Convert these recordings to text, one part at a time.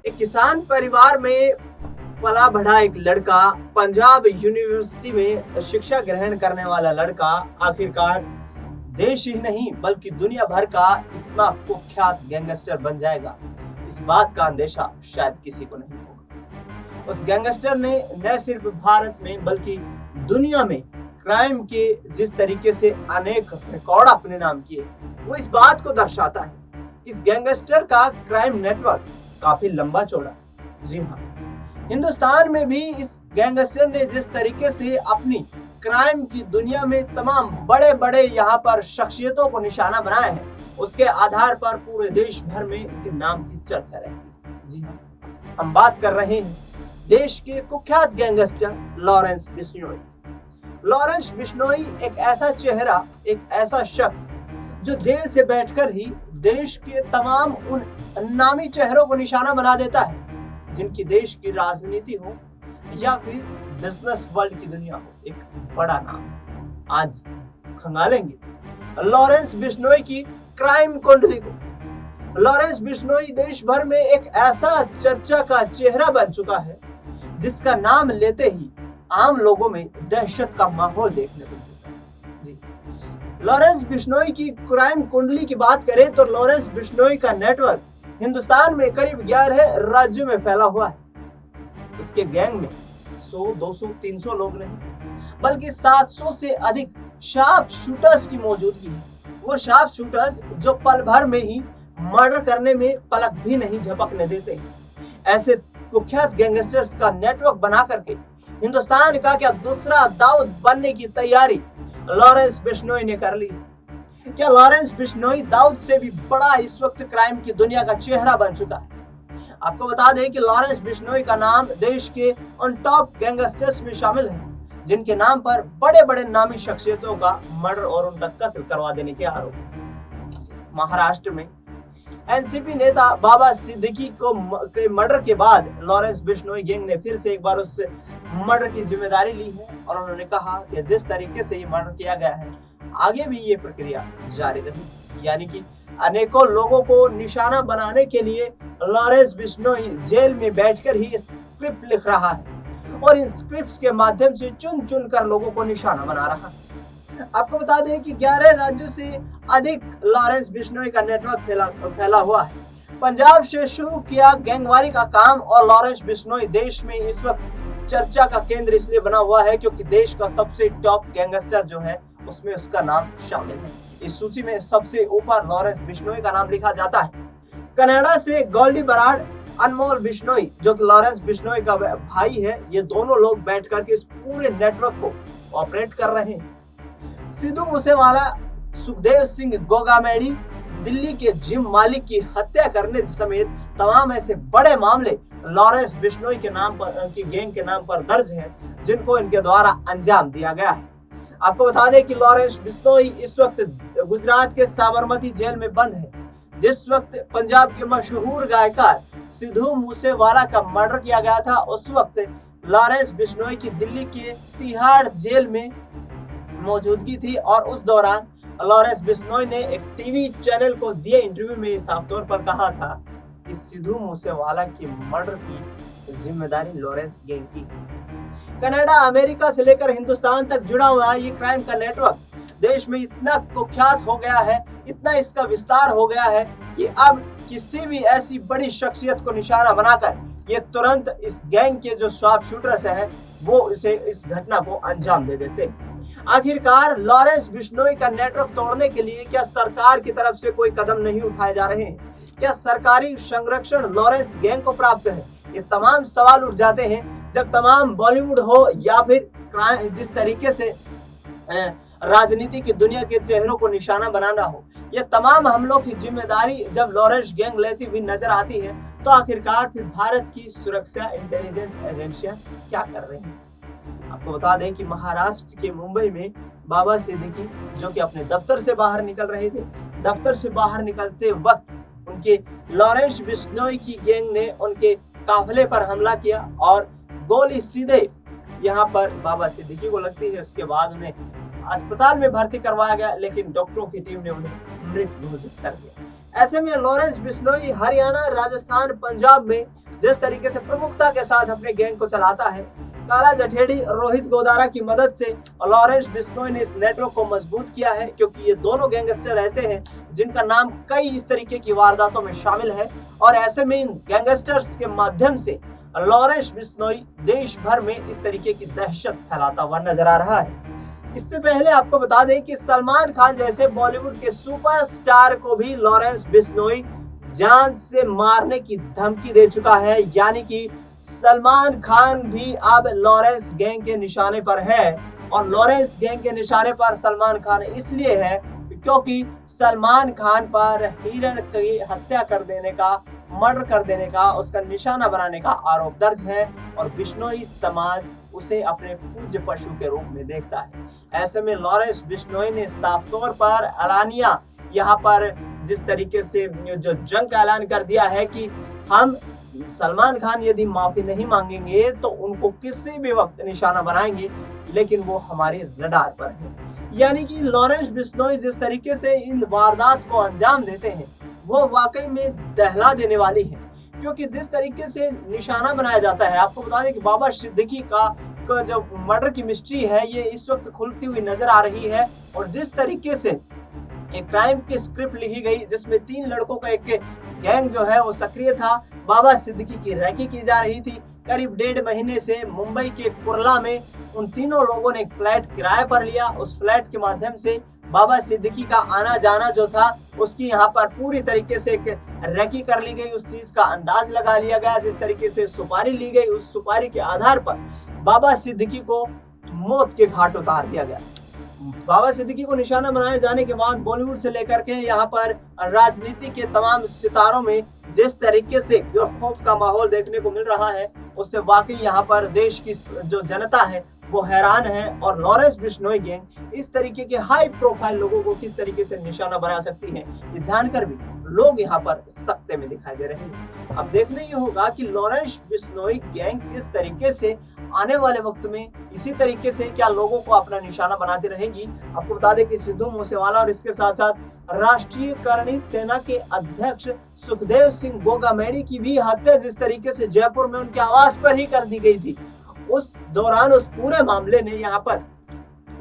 एक किसान परिवार में पला बढ़ा एक लड़का, पंजाब यूनिवर्सिटी में शिक्षा ग्रहण करने वाला लड़का आखिरकार देश ही नहीं बल्कि दुनिया भर का इतना कुख्यात गैंगस्टर बन जाएगा, इस बात का अंदेशा शायद किसी को नहीं होगा। उस गैंगस्टर ने न सिर्फ भारत में बल्कि दुनिया में क्राइम के जिस तरीके से अनेक रिकॉर्ड अपने नाम किए, वो इस बात को दर्शाता है कि इस गैंगस्टर का क्राइम नेटवर्क काफी लंबा चौड़ा। जी हाँ, हिंदुस्तान में भी इस गैंगस्टर ने जिस तरीके से अपनी क्राइम की दुनिया में तमाम बड़े बड़े यहाँ पर शख्सियतों को निशाना बनाया है, उसके आधार पर पूरे देश भर में इनके नाम की चर्चा रहती है। जी हाँ, हम बात कर रहे हैं देश के कुख्यात gangster Lawrence Bishnoi. Lawrence Bishnoi एक ऐसा चेहरा, एक ऐसा शख्स जो जेल से बैठकर ही देश के तमाम उन नामी चेहरों को निशाना बना देता है जिनकी देश की राजनीति हो या फिर बिजनेस वर्ल्ड की दुनिया हो, एक बड़ा नाम। आज खंगालेंगे लॉरेंस बिश्नोई की क्राइम कुंडली को। लॉरेंस बिश्नोई देश भर में एक ऐसा चर्चा का चेहरा बन चुका है जिसका नाम लेते ही आम लोगों में दहशत का माहौल देखने को मिलता है। जी, लॉरेंस बिश्नोई की क्राइम कुंडली की बात करें तो लॉरेंस बिश्नोई का नेटवर्क हिंदुस्तान में करीब 11 राज्यों में फैला हुआ है। इसके गैंग में 100, 200, 300 लोग नहीं बल्कि 700 से अधिक शार्प शूटर्स की मौजूदगी है। वो शार्प शूटर्स जो पल भर में ही मर्डर करने में पलक भी नहीं झपकने देते हैं। ऐसे कुख्यात गैंगस्टर्स का नेटवर्क बना करके हिंदुस्तान का क्या दूसरा दाऊद बनने की तैयारी लॉरेंस बिश्नोई ने कर ली। क्या लॉरेंस बिश्नोई दाऊद से भी बड़ा इस वक्त क्राइम की दुनिया का चेहरा बन चुका है। आपको बता दें कि लॉरेंस बिश्नोई का नाम देश के उन टॉप गैंगस्टर्स में शामिल है जिनके नाम पर बड़े बड़े नामी शख्सियतों का मर्डर और उनका कत्ल करवा देने के आरोप। महाराष्ट्र में एनसीपी नेता बाबा सिद्दीकी को मर्डर के बाद लॉरेंस बिश्नोई गैंग ने फिर से एक बार उस मर्डर की जिम्मेदारी ली है और उन्होंने कहा कि जिस तरीके से ये मर्डर किया गया है आगे भी ये प्रक्रिया जारी रहेगी। यानी कि अनेकों लोगों को निशाना बनाने के लिए लॉरेंस बिश्नोई जेल में बैठकर ही स्क्रिप्ट लिख रहा है और इन स्क्रिप्ट्स के माध्यम से चुन चुन कर लोगों को निशाना बना रहा है। आपको बता दें कि 11 राज्यों से अधिक लॉरेंस बिश्नोई का नेटवर्क फैला हुआ है। पंजाब से शुरू किया गैंगवारी का काम और लॉरेंस बिश्नोई देश में इस वक्त चर्चा का केंद्र इसलिए बना हुआ है क्योंकि देश का सबसे टॉप गैंगस्टर जो है उसमें उसका नाम शामिल है। इस सूची में सबसे ऊपर लॉरेंस बिश्नोई का नाम लिखा जाता है। कनाडा से गोल्डी बराड, अनमोल बिश्नोई जो कि लॉरेंस बिश्नोई का भाई है, ये दोनों लोग बैठ करके इस पूरे नेटवर्क को ऑपरेट कर रहे हैं। सिद्धू मूसेवाला, सुखदेव सिंह गोगामेडी, दिल्ली के जिम मालिक की हत्या करने समेत तमाम ऐसे बड़े मामले लॉरेंस बिश्नोई के नाम पर, की गैंग के नाम पर दर्ज हैं जिनको इनके द्वारा अंजाम दिया गया है। आपको बता दें कि लॉरेंस बिश्नोई इस वक्त गुजरात के साबरमती जेल में बंद है। जिस वक्त पंजाब के मशहूर गायकार सिद्धू मूसेवाला का मर्डर किया गया था उस वक्त लॉरेंस बिश्नोई की दिल्ली के तिहाड़ जेल में मौजूदगी थी और उस दौरान लॉरेंस बिश्नोई ने एक टीवी चैनल को दिए इंटरव्यू में साफ तौर पर कहा था कि सिद्धू मूसेवाला की मर्डर की जिम्मेदारी लॉरेंस गैंग की। कनाडा, अमेरिका से लेकर हिंदुस्तान तक जुड़ा हुआ ये क्राइम का नेटवर्क देश में इतना कुख्यात हो गया है, इतना इसका विस्तार हो गया है कि अब किसी भी ऐसी बड़ी शख्सियत को निशाना बनाकर ये तुरंत इस गैंग के जो शार्प शूटर्स हैं वो इसे इस घटना को अंजाम दे देते हैं। आखिरकार लॉरेंस बिश्नोई का नेटवर्क तोड़ने के लिए क्या सरकार की तरफ से कोई कदम नहीं उठाए जा रहे हैं? क्या सरकारी संरक्षण लॉरेंस गैंग को प्राप्त है? ये तमाम सवाल उठ जाते हैं जब तमाम बॉलीवुड हो या फिर जिस तरीके से राजनीति की दुनिया के चेहरों को निशाना बनाना हो, ये तमाम हमलों की जिम्मेदारी जब लॉरेंस गैंग लेती हुई नजर आती है तो आखिरकार फिर भारत की सुरक्षा इंटेलिजेंस एजेंसियां क्या कर रही हैं? आपको बता दें कि महाराष्ट्र के मुंबई में बाबा सिद्दीकी जो कि अपने दफ्तर से बाहर निकल रहे थे, दफ्तर से बाहर निकलते वक्त उनके लॉरेंस बिश्नोई की गैंग ने उनके काफिले पर हमला किया और गोली सीधे यहाँ पर बाबा सिद्दीकी को लगती है। उसके बाद उन्हें अस्पताल में भर्ती करवाया गया लेकिन डॉक्टरों की टीम ने उन्हें मृत घोषित कर दिया। ऐसे में लॉरेंस बिश्नोई हरियाणा, राजस्थान, पंजाब में जिस तरीके से प्रमुखता के साथ अपने गैंग को चलाता है, काला जठेड़ी रोहित गोदारा की मदद से लॉरेंस बिश्नोई ने इस नेटवर्क को मजबूत किया है, क्योंकि ये दोनों गैंगस्टर ऐसे हैं जिनका नाम कई इस तरीके की वारदातों में शामिल है। और ऐसे में इन गैंगस्टर्स के माध्यम से लॉरेंस बिश्नोई देश भर में इस तरीके की दहशत फैलाता हुआ नजर आ रहा है। इससे पहले आपको बता दें कि सलमान खान जैसे बॉलीवुड के सुपरस्टार को भी लॉरेंस बिश्नोई जान से मारने की धमकी दे चुका है, यानी कि सलमान खान भी अब लॉरेंस गैंग के निशाने पर है। और लॉरेंस गैंग के निशाने पर सलमान खान इसलिए है क्योंकि सलमान खान पर हिरण की हत्या कर देने का, मर्डर कर देने का, उसका निशाना बनाने का आरोप दर्ज है और बिश्नोई समाज उसे अपने पूज्य पशु के रूप में देखता है। ऐसे में लॉरेंस बिश्नोई ने साफ तौर पर एलानिया यहाँ पर जिस तरीके से जो जंग का ऐलान कर दिया है कि हम सलमान खान यदि माफी नहीं मांगेंगे तो उनको किसी भी वक्त निशाना बनाएंगे, लेकिन वो हमारे रडार पर है। यानी कि लॉरेंस बिश्नोई जिस तरीके से इन वारदात को अंजाम देते हैं वो वाकई में दहला देने वाली है, क्योंकि जिस तरीके से निशाना बनाया जाता है, आपको बता दें कि बाबा सिद्दीकी का जो मर्डर की मिस्ट्री है ये इस वक्त खुलती हुई नजर आ रही है। और जिस तरीके से एक क्राइम की स्क्रिप्ट लिखी गई जिसमें 3 लड़कों का एक गैंग जो है वो सक्रिय था, बाबा सिद्दीकी की रैकी की जा रही थी। करीब 1.5 महीने से मुंबई के कुर्ला में उन तीनों लोगों ने एक फ्लैट किराए पर लिया। उस फ्लैट के माध्यम से बाबा सिद्दीकी का आना जाना जो था उसकी यहाँ पर पूरी तरीके से एक रैकी कर ली गई, उस चीज का अंदाज लगा लिया गया। जिस तरीके से सुपारी ली गई, उस सुपारी के आधार पर बाबा सिद्दीकी को मौत के घाट उतार दिया गया। बाबा सिद्दीकी को निशाना बनाए जाने के बाद बॉलीवुड से लेकर के यहाँ पर राजनीति के तमाम सितारों में जिस तरीके से जो खौफ का माहौल देखने को मिल रहा है उससे वाकई यहाँ पर देश की जो जनता है वो हैरान है। और लॉरेंस बिश्नोई गैंग इस तरीके के हाई प्रोफाइल लोगों को किस तरीके से निशाना बना सकती है, ये जानकर भी लोग यहाँ पर सकते में दिखाई दे रहे हैं। अब देखना ये होगा कि लॉरेंस बिश्नोई गैंग किस तरीके से आने वाले वक्त में इसी तरीके से क्या लोगों को अपना निशाना बनाती रहेगी। आपको बता दें कि सिद्धू मूसेवाला और इसके साथ साथ राष्ट्रीय करणी सेना के अध्यक्ष सुखदेव सिंह गोगामेडी की भी हत्या जिस तरीके से जयपुर में उनके आवास पर ही कर दी गई थी, उस दौरान उस पूरे मामले ने यहाँ पर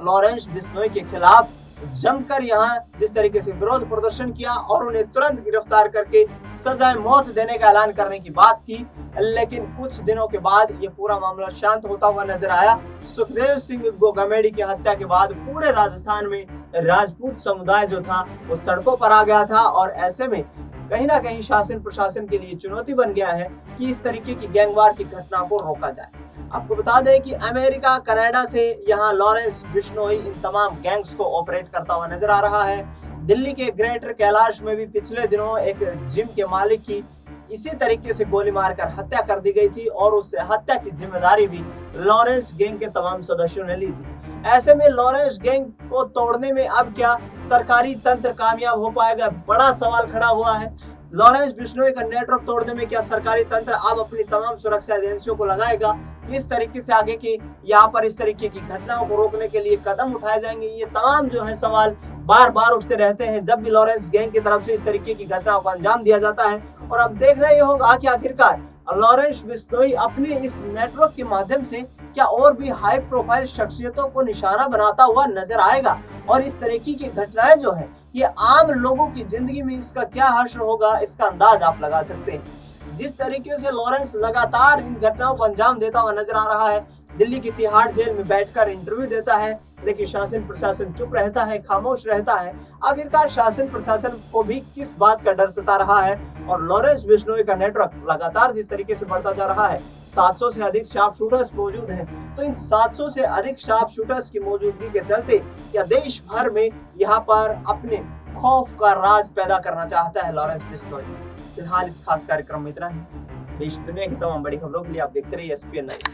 लॉरेंस बिश्नोई के खिलाफ जमकर यहाँ जिस तरीके से विरोध प्रदर्शन किया और उन्हें तुरंत गिरफ्तार करके सजाए मौत देने का ऐलान करने की बात की। लेकिन कुछ दिनों के बाद ये पूरा मामला शांत होता हुआ नजर आया। सुखदेव सिंह गोगामेडी की हत्या के बाद पूरे राजस्थान में राजपूत समुदाय जो था वो सड़कों पर आ गया था और ऐसे में कहीं ना कहीं शासन प्रशासन के लिए चुनौती बन गया है कि इस तरीके की गैंगवार की घटना को रोका जाए। आपको बता दें कि अमेरिका, कनाडा से यहाँ लॉरेंस बिश्नोई इन तमाम गैंग्स को ऑपरेट करता हुआ नजर आ रहा है। दिल्ली के ग्रेटर कैलाश में भी पिछले दिनों एक जिम के मालिक की इसी तरीके से गोली मारकर हत्या कर दी गई थी और उस हत्या की जिम्मेदारी भी लॉरेंस गैंग के तमाम सदस्यों ने ली थी। ऐसे में लॉरेंस गैंग को तोड़ने में अब क्या सरकारी तंत्र कामयाब हो पाएगा, बड़ा सवाल खड़ा हुआ है। लॉरेंस बिश्नोई का नेटवर्क तोड़ने में क्या सरकारी तंत्र अब अपनी तमाम सुरक्षा एजेंसियों को लगाएगा, इस तरीके से आगे की यहाँ पर इस तरीके की घटनाओं को रोकने के लिए कदम उठाए जाएंगे, ये तमाम जो है सवाल बार बार उठते रहते हैं जब भी लॉरेंस गैंग की तरफ से इस तरीके की घटनाओं को अंजाम दिया जाता है। और अब देखना ये होगा कि आखिरकार लॉरेंस बिश्नोई अपने इस नेटवर्क के माध्यम से क्या और भी हाई प्रोफाइल शख्सियतों को निशाना बनाता हुआ नजर आएगा और इस तरीके की घटनाएं जो है ये आम लोगों की जिंदगी में इसका क्या हश्र होगा, इसका अंदाज आप लगा सकते हैं। जिस तरीके से लॉरेंस लगातार इन घटनाओं को अंजाम देता हुआ नजर आ रहा है, दिल्ली की तिहाड़ जेल में बैठकर इंटरव्यू देता है लेकिन शासन प्रशासन चुप रहता है, खामोश रहता है। आखिरकार शासन प्रशासन को भी किस बात का डर सता रहा है। और लॉरेंस बिश्नोई का नेटवर्क लगातार जिस तरीके से बढ़ता जा रहा है, 700 से अधिक शार्प शूटर्स मौजूद हैं, तो इन 700 से अधिक शार्प शूटर्स की मौजूदगी के चलते या देश भर में यहाँ पर अपने खौफ का राज पैदा करना चाहता है लॉरेंस बिश्नोई। फिलहाल इस खास कार्यक्रम में इतना ही। देश दुनिया की तमाम बड़ी खबरों के लिए आप देखते रहिए SPN9।